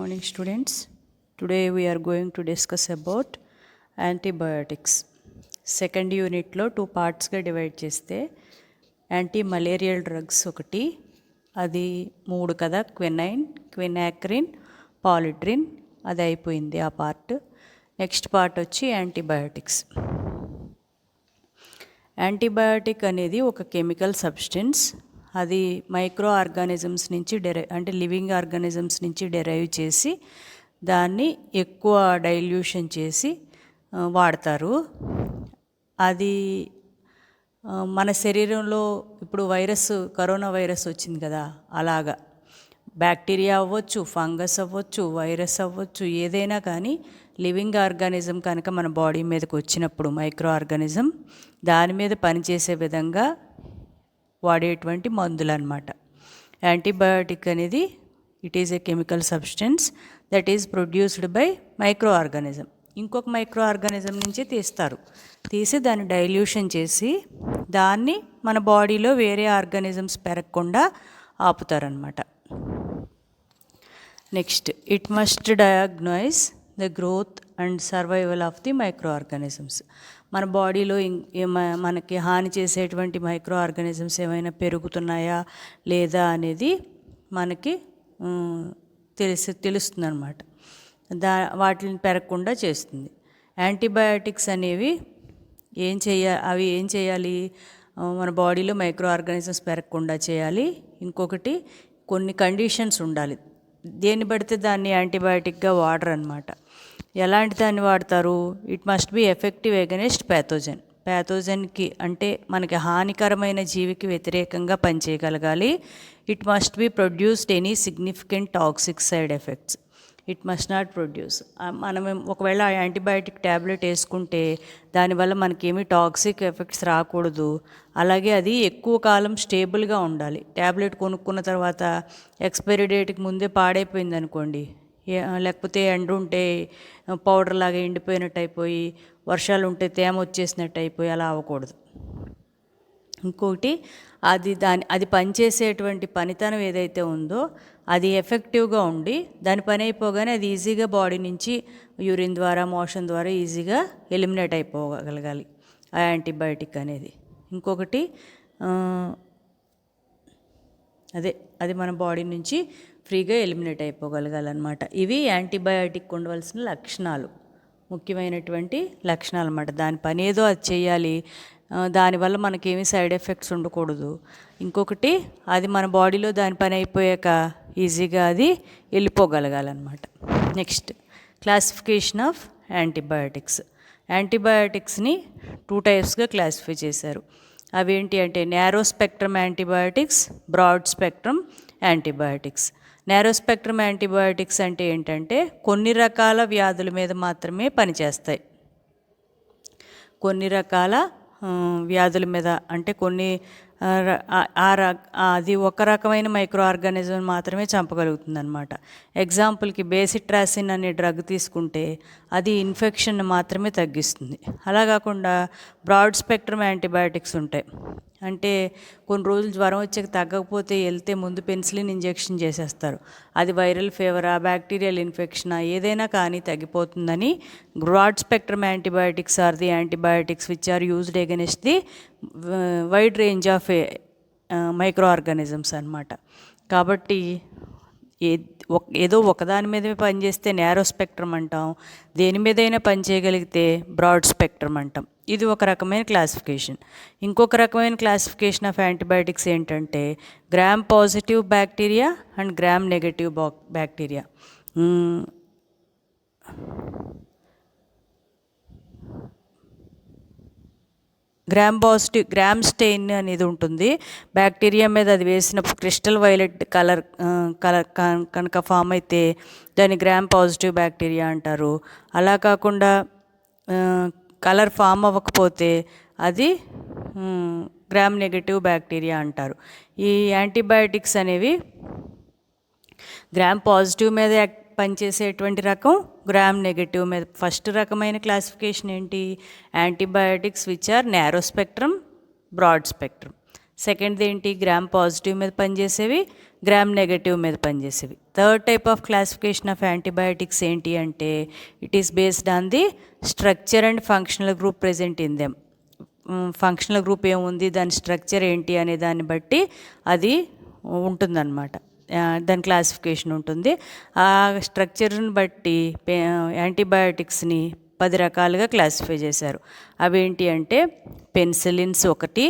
morning students. Today we are going to discuss about antibiotics. Second unit lo 2 parts ga divide cheste anti malarial drugs okati adi 3 kada quinine, quinacrine, polidrine adi ayipoyindi aa part. Next part vachi antibiotics. Antibiotic అనేది ఒక chemical substance. అది micro organisms నుంచి అంటే living organisms నుంచి derive చేసి దాన్ని ఎక్కువ dilution చేసి వాడతారు. అది మన శరీరంలో ఇప్పుడు కరోనా వైరస్ వచ్చింది కదా, అలాగా బ్యాక్టీరియా అవ్వచ్చు, ఫంగస్ అవ్వచ్చు, వైరస్ అవ్వచ్చు, ఏదైనా కానీ లివింగ్ ఆర్గానిజం కనుక మన బాడీ మీదకి వచ్చినప్పుడు మైక్రో ఆర్గానిజం దాని మీద పనిచేసే విధంగా వాడేటువంటి మందులు అన్నమాట. యాంటీబయాటిక్ అనేది it is a chemical substance that is produced by micro organism. ఇంకొక మైక్రో ఆర్గానిజం నుంచి తీసి దాన్ని డైల్యూషన్ చేసి దాన్ని మన బాడీలో వేరే ఆర్గానిజమ్స్ పెరగకుండా ఆపుతారనమాట. Next, it must diagnose the growth and survival of the micro organisms. మన బాడీలో మనకి హాని చేసేటువంటి మైక్రో ఆర్గానిజమ్స్ ఏమైనా పెరుగుతున్నాయా లేదా అనేది మనకి తెలుస్తుంది అనమాట. వాటిని పెరగకుండా చేస్తుంది. యాంటీబయాటిక్స్ అనేవి ఏం చేయాలి, మన బాడీలో మైక్రో ఆర్గానిజమ్స్ పెరగకుండా చేయాలి. ఇంకొకటి, కొన్ని కండిషన్స్ ఉండాలి. దేన్ని పడితే దాన్ని యాంటీబయాటిక్గా వాడరు అనమాట. ఎలాంటి దాన్ని వాడతారు? It must be effective against ప్యాథోజన్కి అంటే మనకి హానికరమైన జీవికి వ్యతిరేకంగా పనిచేయగలగాలి. It must be produced any significant toxic side effects. It must not produce. మనం ఒకవేళ యాంటీబయాటిక్ ట్యాబ్లెట్ వేసుకుంటే దానివల్ల మనకేమీ టాక్సిక్ ఎఫెక్ట్స్ రాకూడదు. అలాగే అది ఎక్కువ కాలం స్టేబుల్గా ఉండాలి. ట్యాబ్లెట్ కొనుక్కున్న తర్వాత ఎక్స్పైరీ డేట్కి ముందే పాడైపోయింది అనుకోండి, లేకపోతే ఎండ ఉంటే పౌడర్ లాగా ఎండిపోయినట్టు అయిపోయి, వర్షాలు ఉంటే తేమ వచ్చేసినట్టు అయిపోయి అలా అవ్వకూడదు. ఇంకొకటి, అది పనిచేసేటువంటి పనితనం ఏదైతే ఉందో అది ఎఫెక్టివ్గా ఉండి దాని పని అయిపోగానే అది ఈజీగా బాడీ నుంచి యూరిన్ ద్వారా, మోషన్ ద్వారా ఈజీగా ఎలిమినేట్ అయిపోగలగాలి ఆ యాంటీబయాటిక్ అనేది. ఇంకొకటి, అది మన బాడీ నుంచి ఫ్రీగా ఎలిమినేట్ అయిపోగలగాలన్నమాట. ఇవి యాంటీబయాటిక్ ఉండవలసిన లక్షణాలు, ముఖ్యమైనటువంటి లక్షణాలు అన్నమాట. దాని పని ఏదో అది చేయాలి, దానివల్ల మనకేమీ సైడ్ ఎఫెక్ట్స్ ఉండకూడదు. ఇంకొకటి, అది మన బాడీలో దాని పని అయిపోయాక ఈజీగా అది వెళ్ళిపోగలగాలన్నమాట. Next, classification of antibiotics. యాంటీబయాటిక్స్ని 2 టైప్స్గా క్లాసిఫై చేశారు. అవేంటి అంటే narrow spectrum antibiotics, broad spectrum antibiotics. Narrow spectrum antibiotics అంటే ఏంటంటే కొన్ని రకాల వ్యాధుల మీద మాత్రమే పనిచేస్తాయి. కొన్ని రకాల వ్యాధుల మీద అంటే అది ఒక రకమైన మైక్రో ఆర్గానిజం మాత్రమే చంపగలుగుతుంది అనమాట. ఎగ్జాంపుల్కి బేసిట్రాసిన్ అనే డ్రగ్ తీసుకుంటే అది ఇన్ఫెక్షన్ మాత్రమే తగ్గిస్తుంది. అలా కాకుండా బ్రాడ్ స్పెక్ట్రమ్ యాంటీబయాటిక్స్ ఉంటాయి. అంటే కొన్ని రోజులు జ్వరం వచ్చాక తగ్గకపోతే వెళ్తే ముందు పెన్సిలిన్ ఇంజెక్షన్ చేసేస్తారు. అది వైరల్ ఫీవరా, బ్యాక్టీరియల్ ఇన్ఫెక్షనా, ఏదైనా కానీ తగ్గిపోతుందని broad spectrum antibiotics are the antibiotics which are used against the wide range of micro organisms అన్నమాట. కాబట్టి ఏదో ఒకదాని మీదే పనిచేస్తే నేరో స్పెక్ట్రమ్ అంటాం, దేని మీదైనా పనిచేయగలిగితే బ్రాడ్ స్పెక్ట్రమ్ అంటాం. ఇది ఒక రకమైన క్లాసిఫికేషన్. ఇంకొక రకమైన క్లాసిఫికేషన్ ఆఫ్ యాంటీబయాటిక్స్ ఏంటంటే gram positive bacteria and gram negative bacteria. Gram stain అనేది ఉంటుంది బ్యాక్టీరియా మీద. అది వేసినప్పుడు క్రిస్టల్ వైలెట్ కలర్ కనుక ఫామ్ అయితే దాన్ని గ్రామ్ పాజిటివ్ బ్యాక్టీరియా అంటారు. అలా కాకుండా కలర్ ఫామ్ అవ్వకపోతే అది గ్రామ్ నెగటివ్ బ్యాక్టీరియా అంటారు. ఈ యాంటీబయాటిక్స్ అనేవి గ్రామ్ పాజిటివ్ మీద పనిచేసేటువంటి రకం, గ్రామ్ నెగటివ్ మీద. ఫస్ట్ రకమైన క్లాసిఫికేషన్ ఏంటి? Antibiotics which are narrow spectrum, broad spectrum. సెకండ్ది ఏంటి, గ్రామ్ పాజిటివ్ మీద పనిచేసేవి, గ్రామ్ నెగటివ్ మీద పనిచేసేవి. Third type of classification of antibiotics ఏంటి అంటే it is based on the structure and functional group present in them. Functional group ఏముంది, దాని స్ట్రక్చర్ ఏంటి అనే దాన్ని బట్టి అది ఉంటుందన్నమాట, దాని క్లాసిఫికేషన్ ఉంటుంది. ఆ స్ట్రక్చర్ని బట్టి యాంటీబయాటిక్స్ని 10 రకాలుగా క్లాసిఫై చేశారు. అవేంటి అంటే పెన్సిలిన్స్ ఒకటి,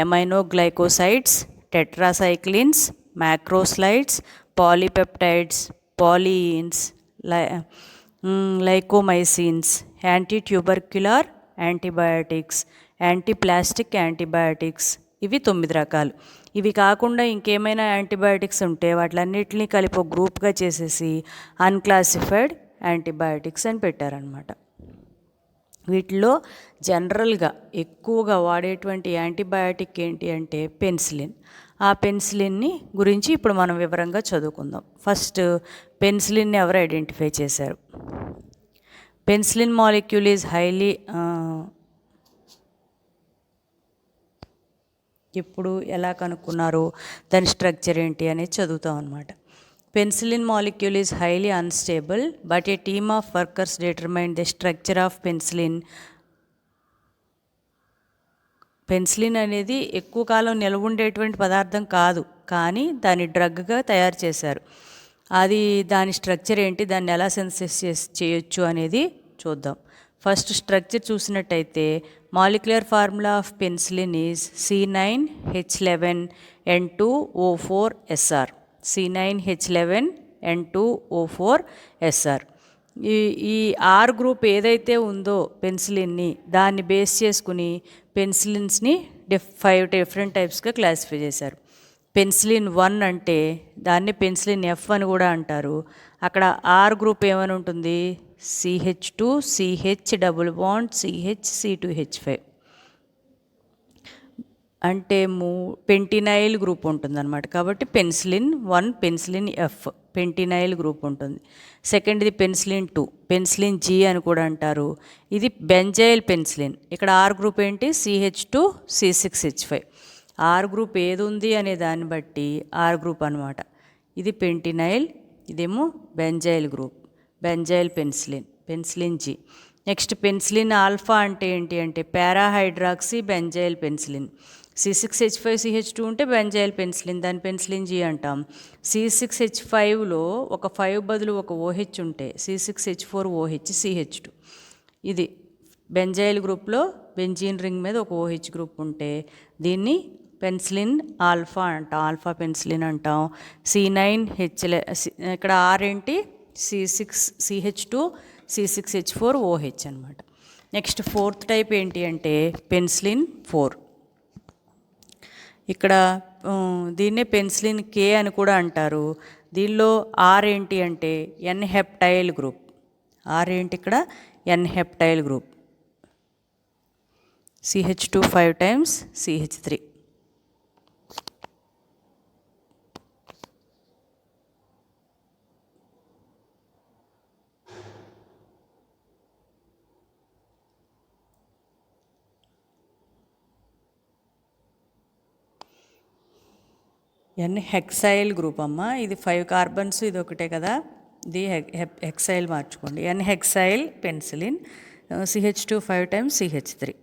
aminoglycosides, tetracyclines, macrolides, polypeptides, polyenes, lincomycins, anti tubercular antibiotics, antineoplastic antibiotics. ఇవి 9 రకాలు. ఇవి కాకుండా ఇంకేమైనా యాంటీబయాటిక్స్ ఉంటే వాటిలన్నిటిని కలిపి ఒక గ్రూప్గా చేసేసి అన్క్లాసిఫైడ్ యాంటీబయాటిక్స్ అని పెట్టారనమాట. వీటిలో జనరల్గా ఎక్కువగా వాడేటువంటి యాంటీబయాటిక్ ఏంటి అంటే పెన్సిలిన్. ఆ పెన్సిలిన్ని గురించి ఇప్పుడు మనం వివరంగా చదువుకుందాం. ఫస్ట్ పెన్సిలిన్ని ఎవరు ఐడెంటిఫై చేశారు? పెన్సిలిన్ మాలిక్యూల్ ఈజ్ హైలీ ఎప్పుడు ఎలా కనుక్కున్నారు, దాని స్ట్రక్చర్ ఏంటి అనేది చదువుతాం అనమాట. Penicillin molecule is highly unstable but A team of workers determine the structure of penicillin. Penicillin అనేది ఎక్కువ కాలం నిల్వ ఉండేటువంటి పదార్థం కాదు, కానీ దాన్ని డ్రగ్గా తయారు చేశారు. అది దాని స్ట్రక్చర్ ఏంటి, దాన్ని ఎలా సింథసిస్ చేయొచ్చు అనేది చూద్దాం. ఫస్ట్ స్ట్రక్చర్ చూసినట్టయితే molecular formula of penicillin is C9H11N2O4SR. C9H11N2O4SR. ఈ ఆర్ గ్రూప్ ఏదైతే ఉందో పెన్సిలిన్ని, దాన్ని బేస్ చేసుకుని పెన్సిలిన్స్ని 5 డిఫరెంట్ టైప్స్గా క్లాసిఫై చేశారు. పెన్సిలిన్ 1 అంటే దాన్ని పెన్సిలిన్ F అని కూడా అంటారు. అక్కడ ఆర్ గ్రూప్ ఏమని ఉంటుంది, CH2 CH double bond CH C2H5 అంటే పెంటినైల్ గ్రూప్ ఉంటుందన్నమాట. కాబట్టి పెన్సిలిన్ 1 పెన్సిలిన్ F పెంటినైల్ గ్రూప్ ఉంటుంది. సెకండ్ది పెన్సిలిన్ 2 పెన్సిలిన్ G అని కూడా అంటారు. ఇది బెంజైల్ పెన్సిలిన్. ఇక్కడ ఆర్ గ్రూప్ ఏంటి, CH2 C6H5. ఆర్ గ్రూప్ ఏది ఉంది అనే దాన్ని బట్టి ఆర్ గ్రూప్ అనమాట. ఇది పెంటినైల్, ఇదేమో benzyl group, benzyl penicillin, penicillin G. Next penicillin alpha అంటే ఏంటి అంటే పారాహైడ్రాక్సీ బెంజైల్ పెన్సిలిన్. C6H5CH2 ఉంటే బెంజైల్ పెన్సిలిన్, దాని పెన్సిలిన్ G అంటాం. C6H5లో ఒక 5 బదులు ఒక OH ఉంటే C6H4OH CH2. ఇది బెంజైల్ గ్రూప్లో బెంజీన్ రింగ్ మీద ఒక OH గ్రూప్ ఉంటే దీన్ని పెన్సిలిన్ ఆల్ఫా అంటాం, ఆల్ఫా పెన్సిలిన్ అంటాం. C9H ఇక్కడ ఆర్ ఏంటి, CH2 C6H4OH అనమాట. నెక్స్ట్ ఫోర్త్ టైప్ ఏంటి అంటే పెన్సిలిన్ 4. ఇక్కడ దీన్నే పెన్సిలిన్ K అని కూడా అంటారు. దీనిలో ఆర్ ఏంటి అంటే ఎన్ హెప్టైల్ గ్రూప్. ఆర్ ఏంటి ఇక్కడ, n heptyl group. CH2 5 times CH3. N hexyl group అమ్మ. ఇది 5 కార్బన్స్, ఇది ఒకటే కదా, ఇది హెక్సైల్ మార్చుకోండి. N hexyl penicillin CH2 5 times CH3.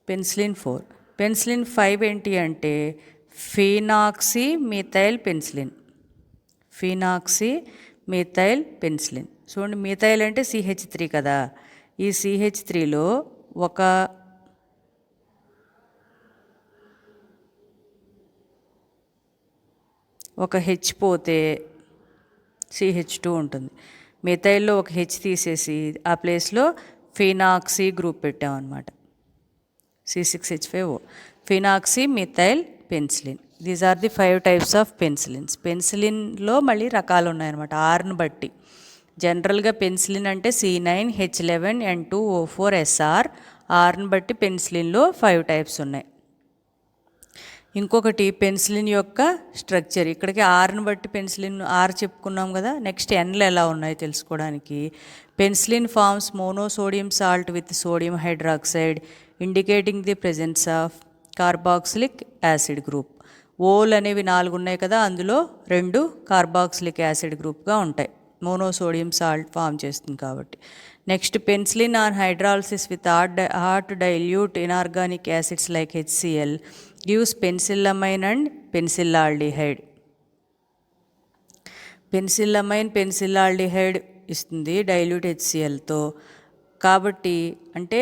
Penicillin 4. Penicillin 5 ఏంటి అంటే phenoxy methyl penicillin. Phenoxy methyl penicillin. చూడండి, మిథైల్ అంటే CH3 కదా, ఈ CH3లో ఒక హెచ్ పోతే CH2 ఉంటుంది. మిథైల్లో ఒక హెచ్ తీసేసి ఆ ప్లేస్లో ఫీనాక్సీ గ్రూప్ పెట్టామన్నమాట, C6H5O. Phenoxy methyl penicillin. These are the 5 types of penicillins. పెన్సిలిన్లో మళ్ళీ రకాలు ఉన్నాయన్నమాట ఆర్ను బట్టి. జనరల్గా పెన్సిలిన్ అంటే C9H11N2O4SR. ఆర్ను బట్టి పెన్సిలిన్లో 5 types ఉన్నాయి. ఇంకొకటి పెన్సిలిన్ యొక్క స్ట్రక్చర్. ఇక్కడికి ఆర్ను బట్టి పెన్సిలిన్ ఆర్ చెప్పుకున్నాం కదా, నెక్స్ట్ ఎన్లు ఎలా ఉన్నాయో తెలుసుకోవడానికి penicillin forms monosodium salt with sodium hydroxide indicating the presence of carboxylic acid group. ఓల్ అనేవి 4 ఉన్నాయి కదా, అందులో 2 కార్బాక్సిలిక్ యాసిడ్ గ్రూప్గా ఉంటాయి, మోనోసోడియం సాల్ట్ ఫామ్ చేస్తుంది కాబట్టి. Next penicillin on hydrolysis with hot dilute inorganic acids like HCl gives penicillamine and penicillaldehyde. Penicillamine penicillaldehyde ఇస్తుంది డైల్యూట్ HClతో. కాబట్టి అంటే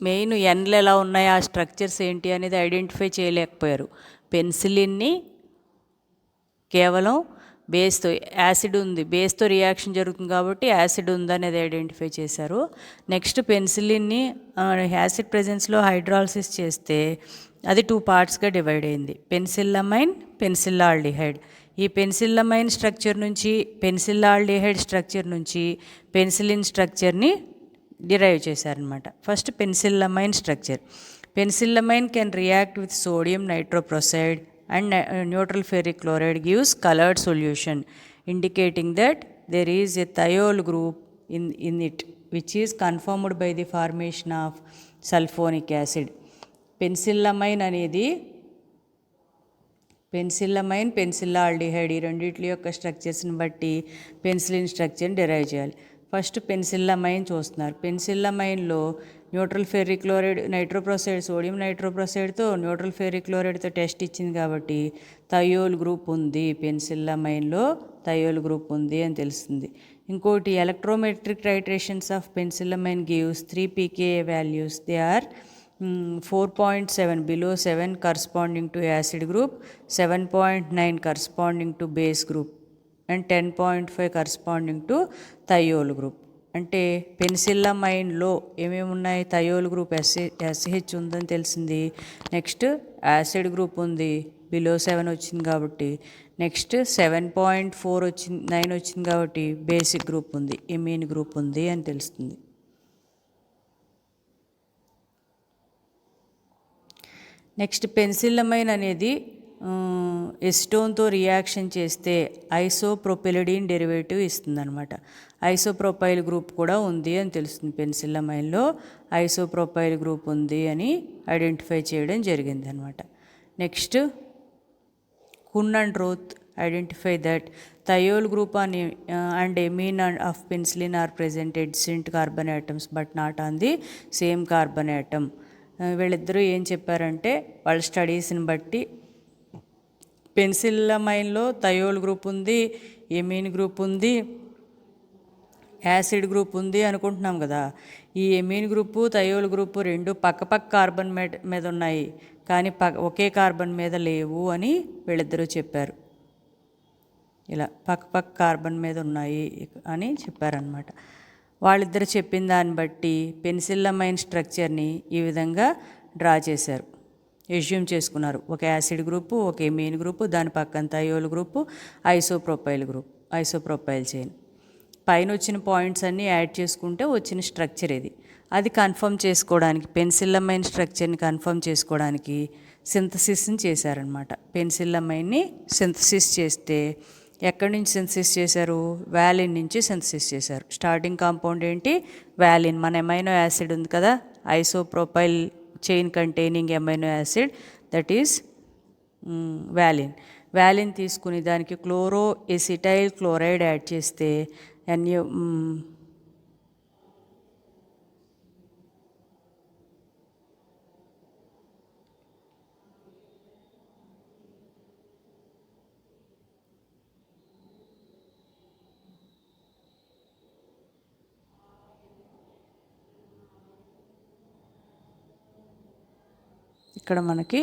మెయిన్ ఎన్లు ఎలా ఉన్నాయి, ఆ స్ట్రక్చర్స్ ఏంటి అనేది ఐడెంటిఫై చేయలేకపోయారు. పెన్సిలిన్ని కేవలం బేస్తో, యాసిడ్ ఉంది, బేస్తో రియాక్షన్ జరుగుతుంది కాబట్టి యాసిడ్ ఉందనేది ఐడెంటిఫై చేశారు. నెక్స్ట్ పెన్సిలిన్ని యాసిడ్ ప్రెజెన్స్లో హైడ్రాలసిస్ చేస్తే అది 2 పార్ట్స్గా డివైడ్ అయింది, పెన్సిల్లమైన్ పెన్సిల్లాల్డిహైడ్. ఈ పెన్సిల్లమైన్ స్ట్రక్చర్ నుంచి పెన్సిల్లాల్డిహైడ్ స్ట్రక్చర్ నుంచి పెన్సిలిన్ స్ట్రక్చర్ని డిరైవ్ చేశారనమాట. First penicillamine structure. Penicillamine can react with sodium nitroprusside and neutral ferric chloride gives colored solution indicating that there is a thiol group in it which is confirmed by the formation of sulfonic acid. Penicillamine అనేది penicillamine penicillaldehyde ఈ రెండిటి యొక్క స్ట్రక్చర్స్ని బట్టి penicillin స్ట్రక్చర్ని derive చేయాలి. First penicillamine చూస్తున్నారు. పెన్సిల్లమైన్లో neutral ferric chloride nitroprusside, sodium నైట్రోప్రొసైడ్తో న్యూట్రల్ ఫెర్రిక్ క్లోరైడ్తో టెస్ట్ ఇచ్చింది కాబట్టి థయోల్ గ్రూప్ ఉంది, పెన్సిల్లమైన్లో థయోల్ గ్రూప్ ఉంది అని తెలుస్తుంది. ఇంకోటి electrometric titrations of penicillamine gives 3 pKa values. They are 4.7 below 7 corresponding to acid group, 7.9 corresponding to base group and 10.5 corresponding to thiol group. అంటే పెన్సిల్లమైన్లో ఏమేమి ఉన్నాయి, థయోల్ గ్రూప్ SH ఉందని తెలిసింది. నెక్స్ట్ యాసిడ్ గ్రూప్ ఉంది, బిలో 7 వచ్చింది కాబట్టి. నెక్స్ట్ 7.4 వచ్చింది, 9 వచ్చింది కాబట్టి బేసిక్ గ్రూప్ ఉంది, ఎమీన్ గ్రూప్ ఉంది అని తెలుస్తుంది. నెక్స్ట్ పెన్సిల్లమైన్ అనేది ఎస్టోన్తో రియాక్షన్ చేస్తే ఐసోప్రొపిలిడిన్ డెరివేటివ్ ఇస్తుందన్నమాట. ఐసోప్రొపైల్ గ్రూప్ కూడా ఉంది అని తెలుస్తుంది. పెన్సిల్లమైన్లో ఐసోప్రొపైల్ గ్రూప్ ఉంది అని ఐడెంటిఫై చేయడం జరిగింది అనమాట. Next Kuhn and Roth identify that thiol group and amine of penicillin are present at distinct carbon atoms but not on the same carbon atom. వీళ్ళిద్దరూ ఏం చెప్పారంటే వాళ్ళ స్టడీస్ని బట్టి పెన్సిల్లమైన్లో థయోల్ గ్రూప్ ఉంది, ఎమీన్ గ్రూప్ ఉంది, యాసిడ్ గ్రూప్ ఉంది అనుకుంటున్నాం కదా. ఈ ఎమీన్ గ్రూపు థయోల్ గ్రూపు రెండు పక్క కార్బన్ మీద ఉన్నాయి కానీ ఒకే కార్బన్ మీద లేవు అని వీళ్ళిద్దరూ చెప్పారు. ఇలా పక్క కార్బన్ మీద ఉన్నాయి అని చెప్పారనమాట. వాళ్ళిద్దరు చెప్పిన దాన్ని బట్టి పెన్సిల్లమైన్ స్ట్రక్చర్ని ఈ విధంగా డ్రా చేశారు, ఎజ్యూమ్ చేసుకున్నారు. ఒక యాసిడ్ గ్రూపు, ఒక ఎమీన్ గ్రూపు, దాని పక్కన thiol group, isopropyl group, isopropyl chain. పైన వచ్చిన పాయింట్స్ అన్నీ యాడ్ చేసుకుంటే వచ్చిన స్ట్రక్చర్ ఇది. అది కన్ఫర్మ్ చేసుకోవడానికి, పెన్సిల్లమైన్ స్ట్రక్చర్ని కన్ఫర్మ్ చేసుకోవడానికి సింథసిస్ని చేశారనమాట. పెన్సిల్లమైన్ని సింథసిస్ చేస్తే ఎక్కడి నుంచి సింథసిస్ చేశారు, వ్యాలిన్ నుంచి సింథసిస్ చేశారు. స్టార్టింగ్ కాంపౌండ్ ఏంటి, వ్యాలిన్. మన ఎమైనో యాసిడ్ ఉంది కదా, isopropyl chain containing amino acid, that is వ్యాలిన్. వ్యాలిన్ తీసుకుని దానికి క్లోరో ఎసిటైల్ క్లోరైడ్ యాడ్ చేస్తే ఇక్కడ మనకి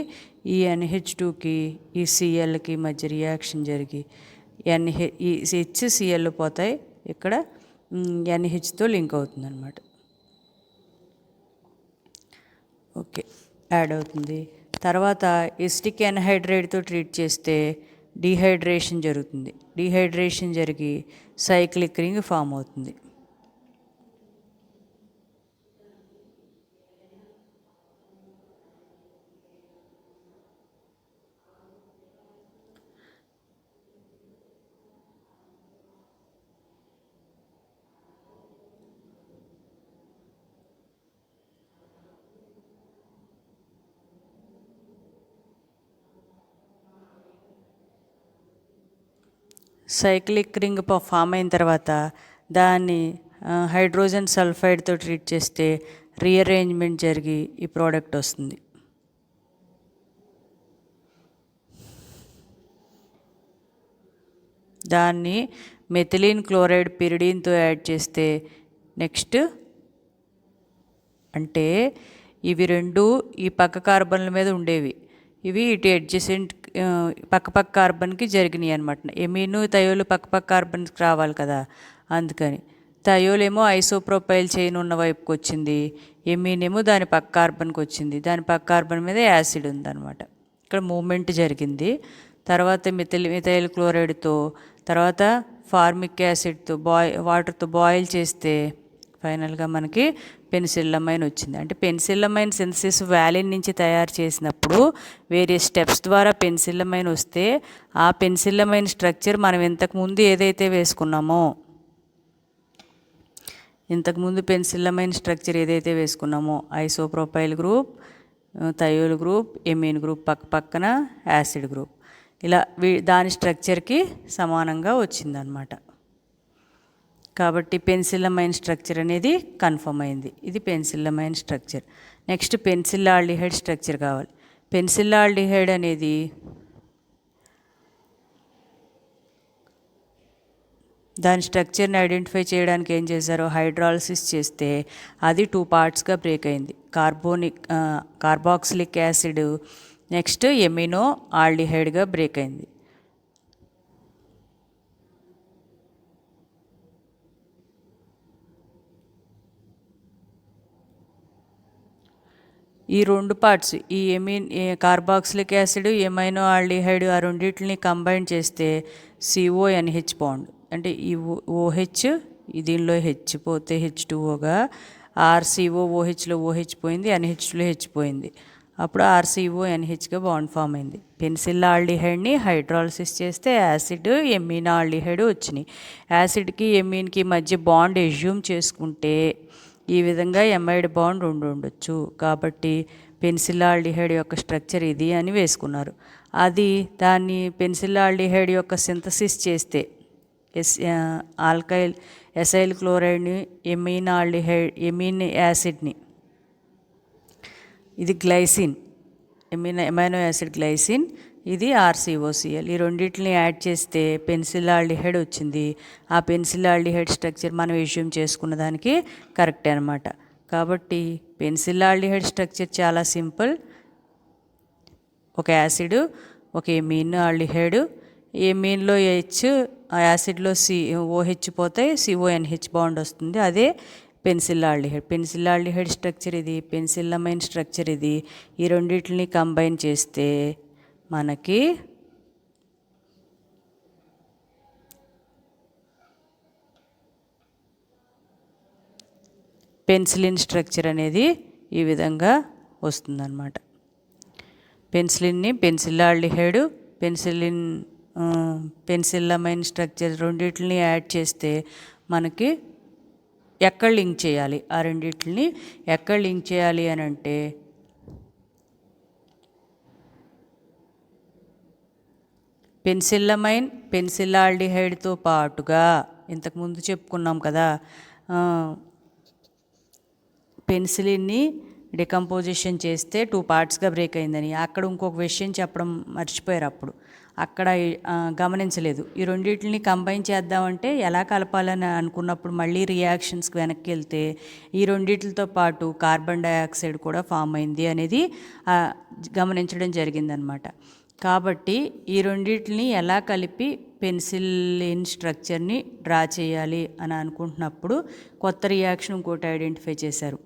ఈ NH2కి ఈ Clకి మధ్య రియాక్షన్ జరిగి ఈ HCl పోతాయి, ఇక్కడ NHతో లింక్ అవుతుంది అనమాట. ఓకే, యాడ్ అవుతుంది. తర్వాత ఎసిటిక్ ఎన్హైడ్రైడ్తో ట్రీట్ చేస్తే డీహైడ్రేషన్ జరుగుతుంది. డీహైడ్రేషన్ జరిగి సైక్లిక్ రింగ్ ఫామ్ అవుతుంది. సైక్లిక్ రింగ్ ఫామ్ అయిన తర్వాత దాన్ని హైడ్రోజన్ సల్ఫైడ్తో ట్రీట్ చేస్తే రీఅరేంజ్మెంట్ జరిగి ఈ ప్రోడక్ట్ వస్తుంది. దాన్ని మెథిలిన్ క్లోరైడ్ పిరిడిన్తో యాడ్ చేస్తే నెక్స్ట్ అంటే ఇవి రెండు ఈ పక్క కార్బన్ల మీద ఉండేవి, ఇవి ఇటు అడ్జసెంట్ పక్క కార్బన్కి జరిగినాయి అనమాట. ఎమీను థయోలు పక్క కార్బన్కి రావాలి కదా, అందుకని థయోల్ ఏమో ఐసోప్రోపైల్ చైన్ ఉన్న వైపుకి వచ్చింది, ఎమీన్ ఏమో దాని పక్క కార్బన్కి వచ్చింది, దాని పక్క కార్బన్ మీద యాసిడ్ ఉందన్నమాట. ఇక్కడ మూమెంట్ జరిగింది. తర్వాత మిథైల్ క్లోరైడ్తో, తర్వాత ఫార్మిక్ యాసిడ్తో వాటర్తో బాయిల్ చేస్తే ఫైనల్గా మనకి పెన్సిల్లమైన్ వచ్చింది. అంటే పెన్సిల్లమైన్ సింథసిస్ వ్యాలిన్ నుంచి తయారు చేసినప్పుడు వేరే స్టెప్స్ ద్వారా పెన్సిల్లమైన్ వస్తే ఆ పెన్సిల్లమైన్ స్ట్రక్చర్ మనం ఇంతకుముందు ఏదైతే వేసుకున్నామో, ఇంతకుముందు పెన్సిల్లమైన్ స్ట్రక్చర్ ఏదైతే వేసుకున్నామో ఐసోప్రోపైల్ గ్రూప్, థయోల్ గ్రూప్, ఎమీన్ గ్రూప్ పక్కన యాసిడ్ గ్రూప్, ఇలా దాని స్ట్రక్చర్కి సమానంగా వచ్చిందనమాట. కాబట్టి పెన్సిల్లమైన్ స్ట్రక్చర్ అనేది కన్ఫర్మ్ అయింది. ఇది పెన్సిల్లమైన్ స్ట్రక్చర్. నెక్స్ట్ పెన్సిల్లాల్డిహైడ్ స్ట్రక్చర్ కావాలి. పెన్సిల్లాల్డిహైడ్ అనేది దాని స్ట్రక్చర్ని ఐడెంటిఫై చేయడానికి ఏం చేశారో హైడ్రాలసిస్ చేస్తే అది 2 పార్ట్స్గా బ్రేక్ అయింది. కార్బాక్సిలిక్ యాసిడ్ నెక్స్ట్ ఎమినో ఆల్డిహైడ్గా బ్రేక్ అయింది. ఈ 2 పార్ట్స్ ఈ కార్బాక్సిలిక్ యాసిడ్ ఎమైనో ఆల్డిహైడ్ ఆ రెండింటిని కంబైన్ చేస్తే CONH బాండ్, అంటే ఈ OH దీనిలో హెచ్ పోతే H2Oగా RCOOHలో OH పోయింది, NH2లో H పోయింది, అప్పుడు RCONHగా బాండ్ ఫామ్ అయింది. పెన్సిల్లాల్డిహైడ్ని హైడ్రాలసిస్ చేస్తే యాసిడ్ ఎమీన్ ఆల్డిహైడ్ వచ్చినాయి. యాసిడ్కి ఎమీన్కి మధ్య బాండ్ ఎజ్యూమ్ చేసుకుంటే ఈ విధంగా ఎమైడ్ బాండ్ ఉండొచ్చు. కాబట్టి పెన్సిల్లాల్డిహైడ్ యొక్క స్ట్రక్చర్ ఇది అని వేసుకున్నారు. అది దాన్ని పెన్సిల్లాల్డిహైడ్ యొక్క సింథసిస్ చేస్తే ఎసైల్ క్లోరైడ్ని ఎమీన్ యాసిడ్ని, ఇది గ్లైసిన్, ఎమైనో యాసిడ్ గ్లైసిన్, ఇది RCOCl, ఈ రెండింటిని యాడ్ చేస్తే పెన్సిల్లాల్డిహైడ్ వచ్చింది. ఆ పెన్సిల్లాల్డిహైడ్ స్ట్రక్చర్ మనం ఎజ్యూమ్ చేసుకున్న దానికి కరెక్టే అనమాట. కాబట్టి పెన్సిల్లాల్డిహైడ్ స్ట్రక్చర్ చాలా సింపుల్. ఒక యాసిడ్, ఒక ఎమీన్ ఆల్డిహైడ్, ఎమీన్లో H, ఆ యాసిడ్లో OH పోతాయి, CONH బాండ్ వస్తుంది, అదే పెన్సిల్లాల్డిహైడ్. పెన్సిల్లాల్డిహైడ్ స్ట్రక్చర్ ఇది, పెన్సిల్లమైన్ స్ట్రక్చర్ ఇది. ఈ రెండింటిని కంబైన్ చేస్తే మనకి పెన్సిలిన్ స్ట్రక్చర్ అనేది ఈ విధంగా వస్తుందన్నమాట. పెన్సిలిన్ని పెన్సిల్లాల్డిహైడ్ పెన్సిల్లమైన్ స్ట్రక్చర్ రెండింటిని యాడ్ చేస్తే మనకి ఎక్కడ లింక్ చేయాలి, ఆ రెండింటిని ఎక్కడ లింక్ చేయాలి అని అంటే పెన్సిల్లమైన్ పెన్సిల్లాల్డిహైడ్తో పాటుగా ఇంతకుముందు చెప్పుకున్నాం కదా, పెన్సిలిన్ని డికంపోజిషన్ చేస్తే 2 పార్ట్స్గా బ్రేక్ అయిందని. అక్కడ ఇంకొక విషయం చెప్పడం మర్చిపోయారు, అప్పుడు అక్కడ గమనించలేదు. ఈ రెండింటిని కంబైన్ చేద్దామంటే ఎలా కలపాలని అనుకున్నప్పుడు మళ్ళీ రియాక్షన్స్కి వెనక్కి వెళ్తే ఈ రెండింటితో పాటు కార్బన్ డైఆక్సైడ్ కూడా ఫామ్ అయింది అనేది గమనించడం జరిగిందనమాట. కాబట్టి ఈ రెండింటిని ఎలా కలిపి పెన్సిలిన్ స్ట్రక్చర్ని డ్రా చేయాలి అని అనుకుంటున్నప్పుడు కొత్త రియాక్షన్ ఇంకోటి ఐడెంటిఫై చేశారు.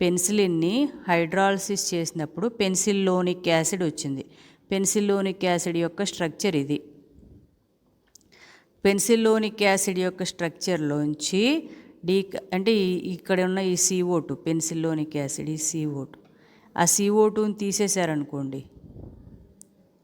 పెన్సిలిన్ని హైడ్రాలసిస్ చేసినప్పుడు పెన్సిల్లోనిక్ యాసిడ్ వచ్చింది. పెన్సిల్లోనిక్ యాసిడ్ యొక్క స్ట్రక్చర్ ఇది. పెన్సిల్లోనిక్ యాసిడ్ యొక్క స్ట్రక్చర్లోంచి అంటే ఇక్కడ ఉన్న ఈ CO2 పెన్సిల్లోనిక్ యాసిడ్, ఈ CO2, ఆ CO2ని తీసేశారనుకోండి,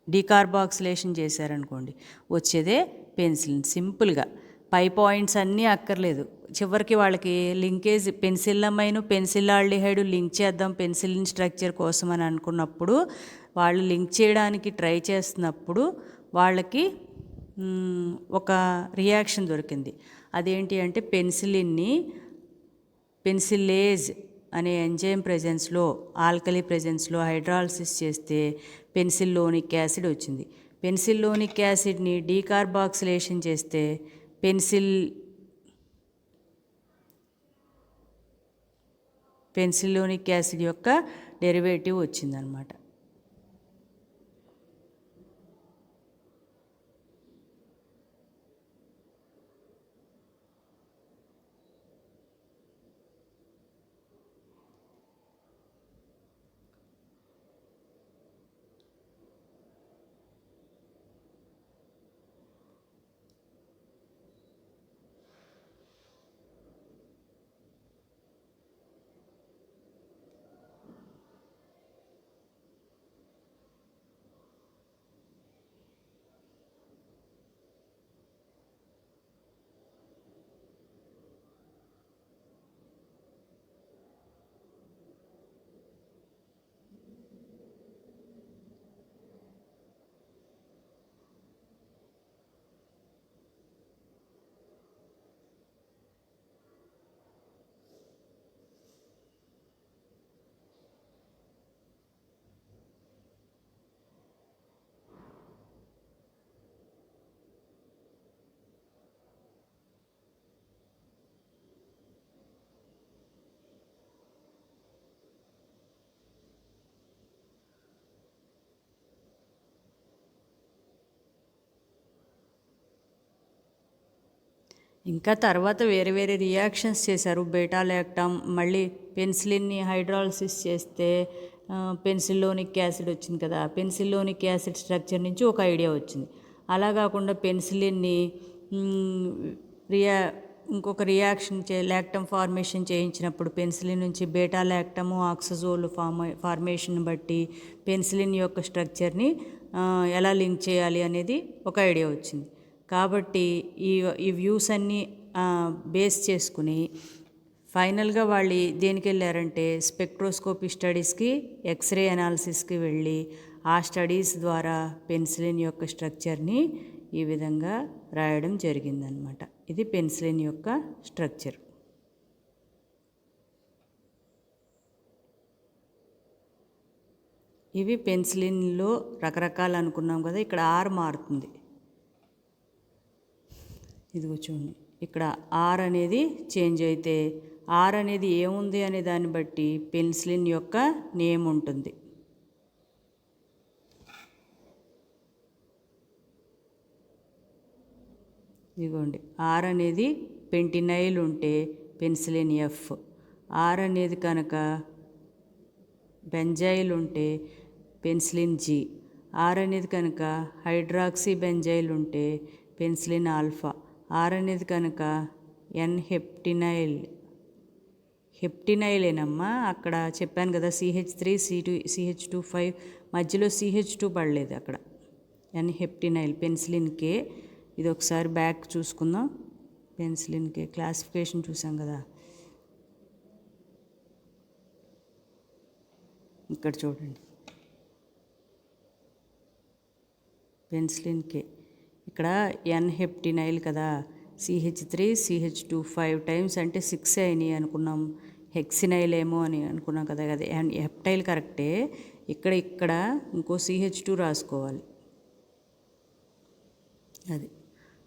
డీకార్బాక్సిలేషన్ చేశారనుకోండి, వచ్చేదే పెన్సిలిన్. సింపుల్గా పై పాయింట్స్ అన్నీ అక్కర్లేదు, చివరికి వాళ్ళకి లింకేజ్ పెన్సిల్లమైన్ పెన్సిల్లాల్డిహైడ్ లింక్ చేద్దాం పెన్సిలిన్ స్ట్రక్చర్ కోసం అని అనుకున్నప్పుడు వాళ్ళు లింక్ చేయడానికి ట్రై చేస్తున్నప్పుడు వాళ్ళకి ఒక రియాక్షన్ దొరికింది. అదేంటి అంటే పెన్సిలేజ్ అనే ఎంజైమ్ ప్రెజెన్స్లో, ఆల్కలీ ప్రెజెన్స్లో హైడ్రాలసిస్ చేస్తే పెన్సిల్లోనిక్ యాసిడ్ వచ్చింది. పెన్సిల్లోనిక్ యాసిడ్ని డీకార్బాక్సిలేషన్ చేస్తే పెన్సిల్లోనిక్ యాసిడ్ యొక్క డెరివేటివ్ వచ్చిందనమాట. ఇంకా తర్వాత వేరే వేరే రియాక్షన్స్ చేశారు. బీటా లాక్టమ్, మళ్ళీ పెన్సిలిన్ని హైడ్రాలసిస్ చేస్తే పెన్సిల్లోనిక్ యాసిడ్ వచ్చింది కదా. పెన్సిల్లోనిక్ యాసిడ్ స్ట్రక్చర్ నుంచి ఒక ఐడియా వచ్చింది. అలా కాకుండా పెన్సిలిన్ని ఇంకొక రియాక్షన్ లాక్టమ్ ఫార్మేషన్ చేయించినప్పుడు పెన్సిలిన్ నుంచి బీటా లాక్టము ఆక్సజోల్ ఫార్మేషన్ బట్టి పెన్సిలిన్ యొక్క స్ట్రక్చర్ని ఎలా లింక్ చేయాలి అనేది ఒక ఐడియా వచ్చింది. కాబట్టి ఈ వ్యూస్ అన్నీ బేస్ చేసుకుని ఫైనల్గా వాళ్ళు దేనికి వెళ్ళారంటే స్పెక్ట్రోస్కోపీ స్టడీస్కి, ఎక్స్రే అనాలిసిస్కి వెళ్ళి ఆ స్టడీస్ ద్వారా పెన్సిలిన్ యొక్క స్ట్రక్చర్ని ఈ విధంగా రాయడం జరిగిందనమాట. ఇది పెన్సిలిన్ యొక్క స్ట్రక్చర్. ఇవి పెన్సిలిన్లో రకరకాలు అనుకున్నాం కదా, ఇక్కడ ఆర్ మారుతుంది. ఇదిగో చూడండి, ఇక్కడ ఆర్ అనేది చేంజ్ అయితే ఆర్ అనేది ఏముంది అనే దాన్ని బట్టి పెన్సిలిన్ యొక్క నేమ్ ఉంటుంది. ఇదిగోండి, ఆర్ అనేది పెంటినైల్ ఉంటే పెన్సిలిన్ ఎఫ్, ఆర్ అనేది కనుక బెంజైల్ ఉంటే పెన్సిలిన్ జి, ఆర్ అనేది కనుక హైడ్రాక్సీ బెంజైల్ ఉంటే పెన్సిలిన్ ఆల్ఫా, ఆర్ అనేది కనుక హెప్టినైలేనమ్మా. అక్కడ చెప్పాను కదా CH3 CH2 మధ్యలో CH2 పడలేదు అక్కడ. హెప్టినైల్ పెన్సిలిన్ కే. ఇది ఒకసారి బ్యాక్ చూసుకుందాం. పెన్సిలిన్ కే క్లాసిఫికేషన్ చూసాం కదా, ఇక్కడ చూడండి పెన్సిలిన్ కే. ఇక్కడ హెప్టినైల్ కదా, CH3 CH2 5 టైమ్స్ అంటే 6 అయినాయి అనుకున్నాం. హెక్సినైల్ ఏమో అని అనుకున్నాం కదా. అదే హెప్టైల్ కరెక్టే. ఇక్కడ ఇంకో CH2 రాసుకోవాలి. అది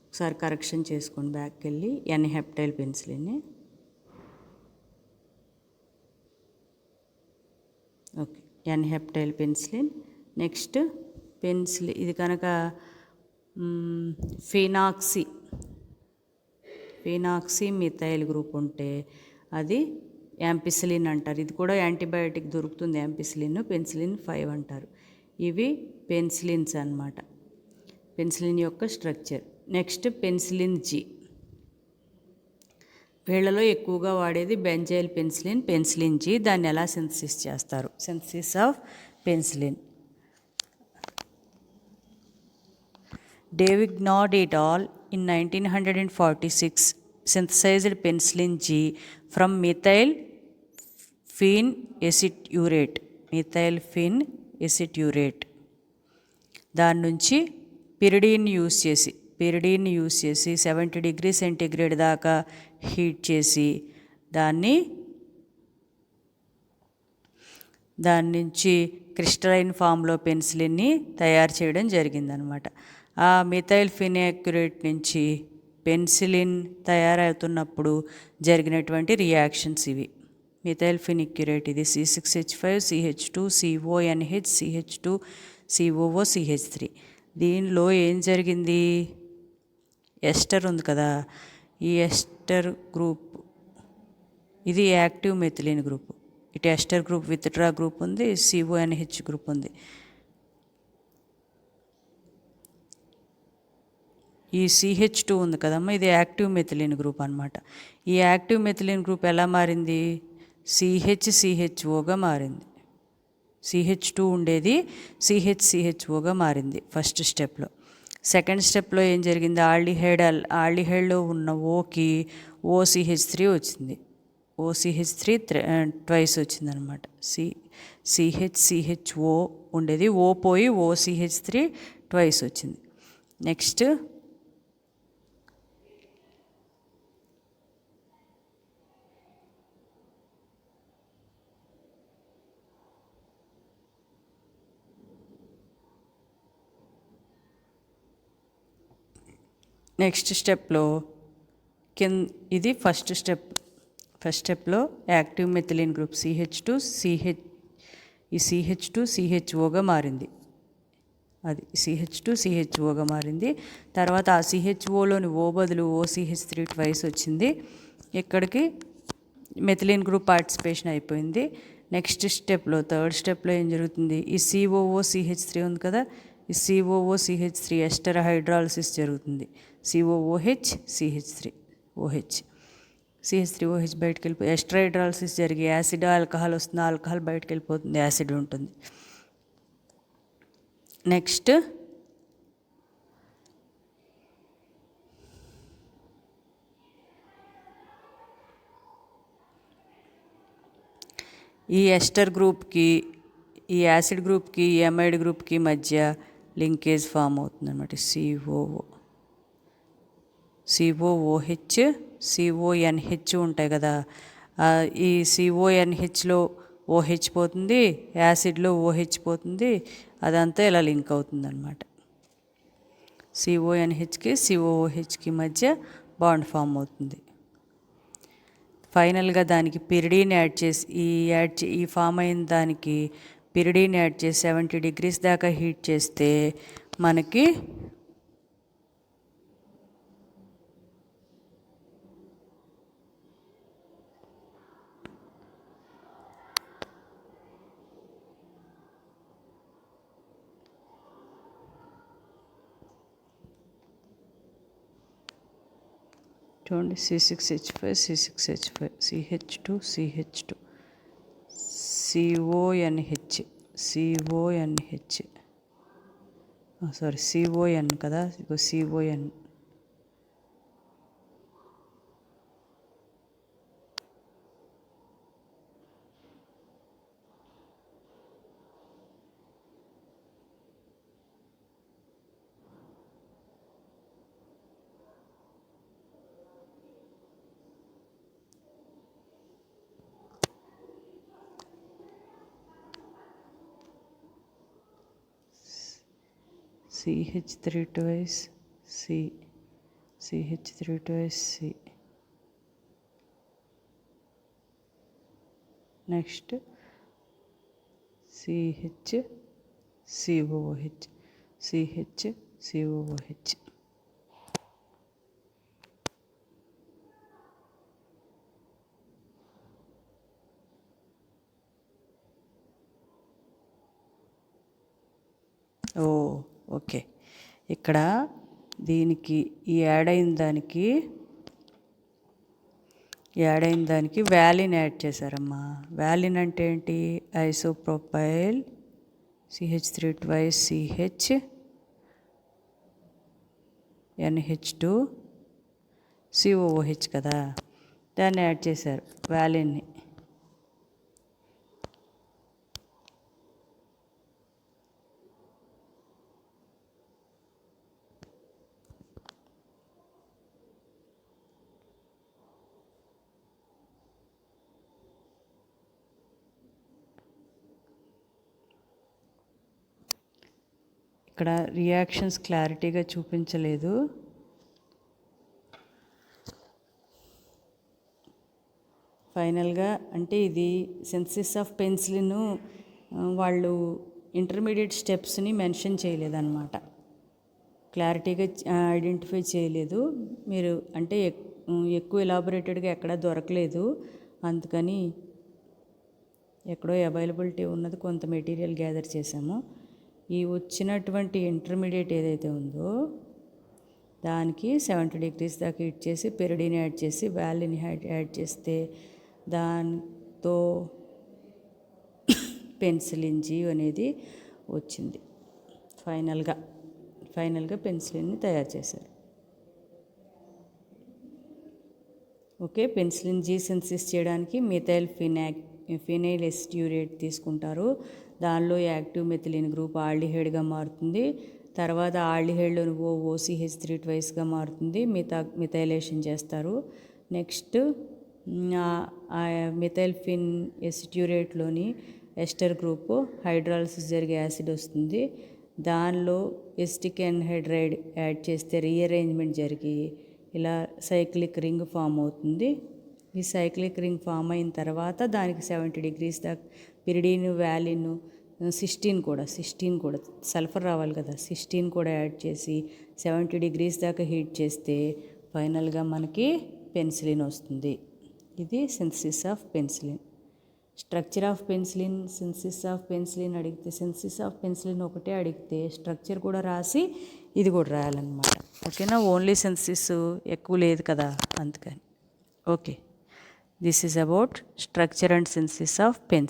ఒకసారి కరెక్షన్ చేసుకోండి బ్యాక్కి వెళ్ళి. Heptyl penicillin. Okay, heptyl penicillin. Next ఇది కనుక ఫినాక్సీ మిథైల్ గ్రూప్ ఉంటే అది యాంపిసిలిన్ అంటారు. ఇది కూడా యాంటీబయాటిక్ దొరుకుతుంది యాంపిసిలిన్. పెన్సిలిన్ 5 అంటారు. ఇవి పెన్సిలిన్స్ అన్నమాట, పెన్సిలిన్ యొక్క స్ట్రక్చర్. Next penicillin G. వీళ్ళలో ఎక్కువగా వాడేది బెంజైల్ పెన్సిలిన్ జి. దాన్ని ఎలా సింథసిస్ చేస్తారు? Synthesis of penicillin. Davignod et al. in 1946 synthesized penicillin G from methyl phenaceturate. దాని నుంచి పిరిడిన్ యూజ్ చేసి పిరిడిన్ యూస్ చేసి 70 డిగ్రీ సెంటీగ్రేడ్ దాకా హీట్ చేసి దాని నుంచి క్రిస్టలైన్ ఫామ్లో పెన్సిలిన్ని తయారు చేయడం జరిగిందనమాట. ఆ మిథైల్ ఫినాక్యురేట్ నుంచి పెన్సిలిన్ తయారవుతున్నప్పుడు జరిగినటువంటి రియాక్షన్స్ ఇవి. మిథైల్ ఫినిక్యురేట్ ఇది C6H5 CH2 CONH CH2 COO CH3. దీనిలో ఏం జరిగింది, ఎస్టర్ ఉంది కదా, ఈ ఎస్టర్ గ్రూప్ ఇది యాక్టివ్ మెథిలిన్ గ్రూప్, ఇటు ఎస్టర్ గ్రూప్ విత్డ్రా గ్రూప్ ఉంది, CONH గ్రూప్ ఉంది. ఈ CH2 ఉంది కదమ్మా, ఇది యాక్టివ్ మెథిలిన్ గ్రూప్ అనమాట. ఈ యాక్టివ్ మెథిలిన్ గ్రూప్ ఎలా మారింది, CHCHOగా మారింది. CH2 ఉండేది CHCHOగా మారింది ఫస్ట్ స్టెప్లో. సెకండ్ స్టెప్లో ఏం జరిగింది, ఆల్డిహైడ్లో ఉన్న ఓకి OCH3 వచ్చింది. OCH3 ట్వైస్ వచ్చిందనమాట. CHCHO ఉండేది, ఓ పోయి OCH3 ట్వైస్ వచ్చింది. నెక్స్ట్ స్టెప్లో ఇది ఫస్ట్ స్టెప్లో యాక్టివ్ మెథిలిన్ గ్రూప్ CH2 CHOగా మారింది. అది CH2 CHOగా మారింది. తర్వాత ఆ CHOలోని ఓ బదులు OCH3 ట్వైస్ వచ్చింది. ఇక్కడికి మెథిలిన్ గ్రూప్ పార్టిసిపేషన్ అయిపోయింది. నెక్స్ట్ స్టెప్లో థర్డ్ స్టెప్లో ఏం జరుగుతుంది, ఈ COOCH3 ఉంది కదా, ఈ COOCH3 ఎస్టర్ హైడ్రాలసిస్ జరుగుతుంది. COOH CH3OH బయటకు వెళ్ళిపోయి ఎస్టర్ హైడ్రాలసిస్ జరిగి యాసిడ్ ఆల్కహాల్ వస్తుంది, ఆల్కహాల్ బయటకు వెళ్ళిపోతుంది, యాసిడ్ ఉంటుంది. నెక్స్ట్ ఈ ఎస్టర్ గ్రూప్కి, ఈ యాసిడ్ గ్రూప్కి, ఈ ఎమైడ్ గ్రూప్కి మధ్య లింకేజ్ ఫామ్ అవుతుంది అనమాట. COOH CONH ఉంటాయి కదా, ఈ CONHలో OH పోతుంది, యాసిడ్లో OH పోతుంది, అదంతా ఇలా లింక్ అవుతుంది అనమాట. CONHకి COOHకి మధ్య బాండ్ ఫామ్ అవుతుంది. ఫైనల్గా దానికి పిరిడిన్ యాడ్ చేసి ఈ ఫామ్ అయిన దానికి పిరిడిన్ యాడ్ చేసి 70 డిగ్రీస్ దాకా హీట్ చేస్తే మనకి చూడండి C6H5 CH2 CONH CON కదా, CON. CH3 twice CH3 twice C. Next CHCOOH okay. ఇక్కడ దీనికి ఈ యాడ్ అయిన దానికి వ్యాలిన్ యాడ్ చేశారమ్మా. వ్యాలిన్ అంటే ఏంటి, ఐసోప్రోపైల్ CH3 twice NH2 COOH కదా, దాన్ని యాడ్ చేశారు వ్యాలిన్ని. ఇక్కడ రియాక్షన్స్ క్లారిటీగా చూపించలేదు. ఫైనల్గా అంటే ఇది సింథసిస్ ఆఫ్ పెన్సిలిన్ వాళ్ళు ఇంటర్మీడియట్ స్టెప్స్ని మెన్షన్ చేయలేదన్నమాట, క్లారిటీగా ఐడెంటిఫై చేయలేదు. మీరు అంటే ఎక్కువ ఎలాబొరేటెడ్గా ఎక్కడా దొరకలేదు, అందుకని ఎక్కడో అవైలబిలిటీ ఉన్నది కొంత మెటీరియల్ గ్యాదర్ చేసాము. ఈ వచ్చినటువంటి ఇంటర్మీడియట్ ఏదైతే ఉందో దానికి 70 degrees దాకా హీట్ చేసి పెరిడిని యాడ్ చేసి వ్యాలిని యాడ్ చేస్తే దాంతో పెన్సిలిన్ జీ అనేది వచ్చింది. ఫైనల్గా పెన్సిలిన్ని తయారు చేశారు. ఓకే, పెన్సిలిన్ జీ సింథసిస్ చేయడానికి ఫినైల్ ఎసిట్యూరేట్ తీసుకుంటారు. దానిలో యాక్టివ్ మెథిలిన్ గ్రూప్ ఆల్డిహైడ్గా మారుతుంది. తర్వాత ఆల్డిహైడ్లోని OCH3 ట్వైస్గా మారుతుంది. మిథైలేషన్ చేస్తారు. నెక్స్ట్ మిథైల్ఫిన్ ఎసిట్యూరేట్లోని ఎస్టర్ గ్రూప్ హైడ్రాలసిస్ జరిగే యాసిడ్ వస్తుంది. దానిలో ఎసిటిక్ ఎన్హైడ్రైడ్ యాడ్ చేస్తే రీఅరేంజ్మెంట్ జరిగి ఇలా సైక్లిక్ రింగ్ ఫామ్ అవుతుంది. ఈ సైక్లిక్ రింగ్ ఫామ్ అయిన తర్వాత దానికి 70 degrees దాకా పిరిడిన్, వ్యాలిన్, సిస్టీన్ కూడా సల్ఫర్ రావాలి కదా, సిస్టీన్ కూడా యాడ్ చేసి 70 degrees దాకా హీట్ చేస్తే ఫైనల్గా మనకి పెన్సిలిన్ వస్తుంది. ఇది synthesis of penicillin. Structure of penicillin, synthesis of penicillin అడిగితే సింథసిస్ ఆఫ్ పెన్సిలిన్ ఒకటే అడిగితే స్ట్రక్చర్ కూడా రాసి ఇది కూడా రాయాలన్నమాట. ఓకేనా, ఓన్లీ సింథసిస్ ఎక్కువ లేదు కదా అందుకని. Okay, this is about structure and synthesis of penicillin.